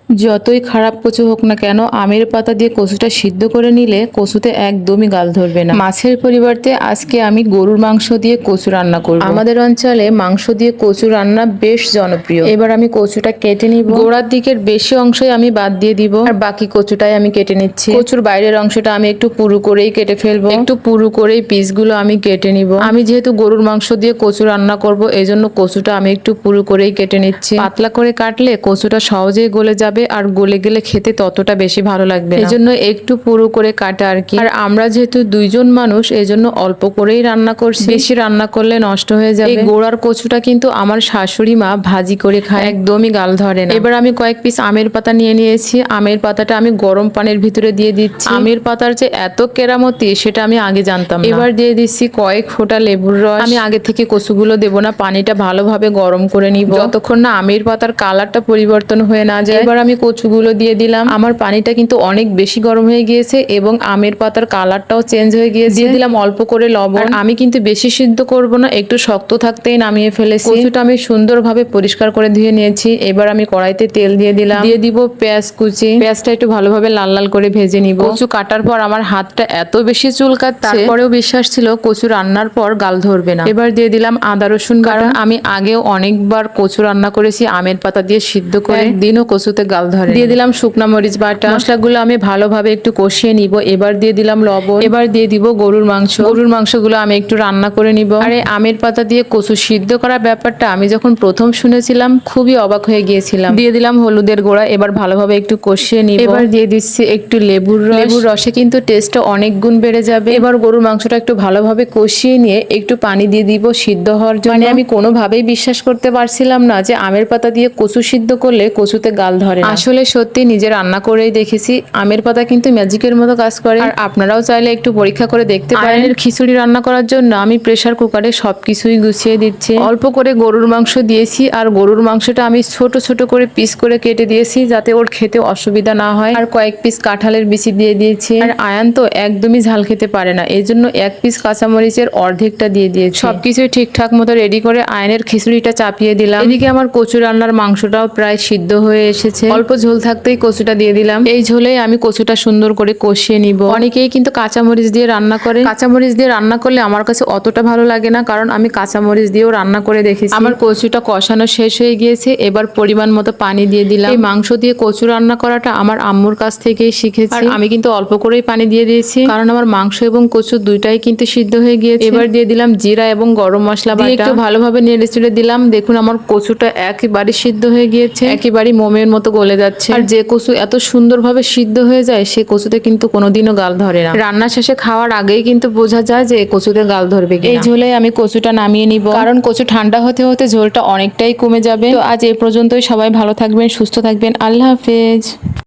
যতই খারাপ কচু হোক না কেন আমের পাতা দিয়ে কচুটা সিদ্ধ করে নিলে কচুতে একদমই গাল ধরবে না। মাছের পরিবর্তে আজকে আমি গরুর মাংস দিয়ে কচু রান্না করব। আমাদের অঞ্চলে মাংস দিয়ে কচু রান্না বেশ জনপ্রিয়। এবার আমি কচুটা কেটে নিব। গোড়ার দিকের বেশি অংশই আমি বাদ দিয়ে দিব আর বাকি কচুটাই আমি কেটে নিচ্ছি। কচুর বাইরের অংশটা আমি একটু পুরু করেই কেটে ফেলবো। একটু পুরু করেই পিসগুলো আমি কেটে নিব। আমি যেহেতু গরুর মাংস দিয়ে কচু রান্না করব এজন্য কচুটা আমি একটু পুরু করেই কেটে নিচ্ছি। পাতলা করে কাটলে কচুটা সহজেই গলে যাবে আর গলে গেলে খেতে ততটা বেশি ভালো লাগবে। এজন্য একটু পুরো করে কাটা আর কি। আর আমরা যেহেতু দুইজন মানুষ এজন্য অল্প করেই রান্না করছি, বেশি রান্না করলে নষ্ট হয়ে যাবে। এই গোড়ার কচুটা কিন্তু আমার শাশুড়ি মা ভাজি করে খায়, একদমই গাল ধরে না। এবার আমি কয়েক পিস আমের পাতা নিয়ে নিয়েছি। আমের পাতাটা আমি গরম পানির ভিতরে দিয়ে দিচ্ছি। আমের পাতার যে এত কেরামতি সেটা আমি আগে জানতাম না। এবার দিয়ে দিচ্ছি কয়েক ফোঁটা লেবুর রস। আমি আগে থেকে কচুগুলো দেবো না, পানিটা ভালোভাবে গরম করে নিব যতক্ষণ না আমের পাতার কালারটা পরিবর্তন হয়ে না যায়। এবার আমি কচুগুলো দিয়ে দিলাম। আমার পানিটা কিন্তু অনেক বেশি গরম হয়ে গিয়েছে এবং আমের পাতার কালারটাও চেঞ্জ হয়ে গিয়েছে। দিয়ে দিলাম অল্প করে লবণ। আমি কিন্তু বেশি সিদ্ধ করব না, একটু শক্ত থাকতেই নামিয়ে ফেলেছি। কচুটা আমি সুন্দরভাবে পরিষ্কার করে ধুয়ে নিয়েছি। এবার আমি কড়াইতে তেল দিয়ে দিলাম, দিয়ে দিব পেঁয়াজ কুচি। পেঁয়াজটা একটু ভালোভাবে লাল লাল করে ভেজে নিব। কচু কাটার পর আমার হাতটা এত বেশি চুলকাচ্ছে, তারপরেও বিশ্বাস ছিল কচু রান্নার পর গাল ধরবে না। এবার দিয়ে দিলাম আদা রসুন বাটা। আমি আগেও অনেকবার কচু রান্না করেছি আমের পাতা দিয়ে সিদ্ধ করে, একদিনও কচুতে গাল ধরে। দিয়ে দিলাম শুকনা মরিচ বাটা। মশলাগুলো আমি ভালোভাবে একটু কষিয়ে নিব। এবার দিয়ে দিলাম লবণ। এবার দিয়ে দিব গরুর মাংস। গরুর মাংসগুলো আমি একটু রান্না করে নিব। আর এই আমের পাতা দিয়ে কচু সিদ্ধ করার ব্যাপারটা আমি যখন প্রথম শুনেছিলাম খুবই অবাক হয়ে গিয়েছিলাম। দিয়ে দিলাম হলুদের গুঁড়া। এবার ভালোভাবে একটু কষিয়ে নিব। এবার দিয়ে দিচ্ছি একটু লেবুর রস। লেবুর রসে কিন্তু টেস্টটা অনেক গুণ বেড়ে যাবে। এবার গরুর মাংসটা একটু ভালোভাবে কষিয়ে নিয়ে একটু পানি দিয়ে দিব সিদ্ধ হওয়ার জন্য। মানে আমি কোনোভাবেই বিশ্বাস করতে পারছিলাম না যে আমের পাতা দিয়ে কচু সিদ্ধ করলে কচুতে গাল ধরে না। আসলে সত্যি নিজে রান্না করেই দেখেছি আমের পাতা কিন্তু ম্যাজিকের মতো কাজ করে। আর আপনারাও চাইলে একটু পরীক্ষা করে দেখতে পারেন। খিচুড়ি রান্না করার জন্য আমি প্রেসার কুকারে সবকিছুই গুছিয়ে দিচ্ছি। অল্প করে গরুর মাংস দিয়েছি আর গরুর মাংসটা আমি ছোট ছোট করে পিস করে কেটে দিয়েছি যাতে ওর খেতে অসুবিধা না হয়। আর কয়েক পিস কাঁঠালের বিচি দিয়ে দিয়েছি। আর আয়ান তো একদমই ঝাল খেতে পারে না, এই জন্য এক পিস কাঁচামরিচের অর্ধেকটা দিয়ে দিয়েছি। সবকিছুই ঠিকঠাক মতো রেডি করে আয়নের খিচুড়িটা চাপিয়ে দিলাম। এদিকে আমার কচু রান্নার মাংসটাও প্রায় সিদ্ধ হয়ে এসেছে। অল্প ঝোল থাকতেই কচুটা দিয়ে দিলাম। এই ঝোলে আমি কচুটা সুন্দর করে কষিয়ে নিব। অনেকেই কিন্তু কাঁচামরিচ দিয়ে রান্না করে। কাঁচামরিচ দিয়ে রান্না করলে আমার কাছে অতটা ভালো লাগে না, কারণ আমি কাঁচামরিচ দিয়েও রান্না করে দেখেছি। আমার কচুটা কষানো শেষ হয়ে গিয়েছে। এবার পরিমাণ মতো পানি দিয়ে দিলাম। এই মাংস দিয়ে কচু রান্না করাটা আমার আম্মুর কাছ থেকেই শিখেছি। আর আমি কিন্তু অল্প করেই পানি দিয়ে দিয়েছি, কারণ আমার মাংস এবং কচু দুইটাই কিন্তু সিদ্ধ হয়ে গিয়েছে। এবার দিয়ে দিলাম জিরা এবং গরম মশলা বাটা। একটু ভালোভাবে নেড়ে চেড়ে দিলাম। দেখুন আমার কচুটা একেবারে সিদ্ধ হয়ে গিয়েছে, একেবারে মোমের মতো গলে যাচ্ছে। আর যে কচু এত সুন্দরভাবে সিদ্ধ হয়ে যায় সে কচুতে কিন্তু কোনোদিনও গাল ধরে না। রান্না শেষে খাওয়ার আগেই কিন্তু বোঝা যায় যে কচুতে গাল ধরবে কিনা। এই ঝোলে আমি কচুটা নামিয়ে নিব, কারণ কচু ঠান্ডা হতে হতে ঝোলটা অনেকটাই কমে যাবে। তো আজ এই পর্যন্তই। সবাই ভালো থাকবেন, সুস্থ থাকবেন। আল্লাহ হাফেজ।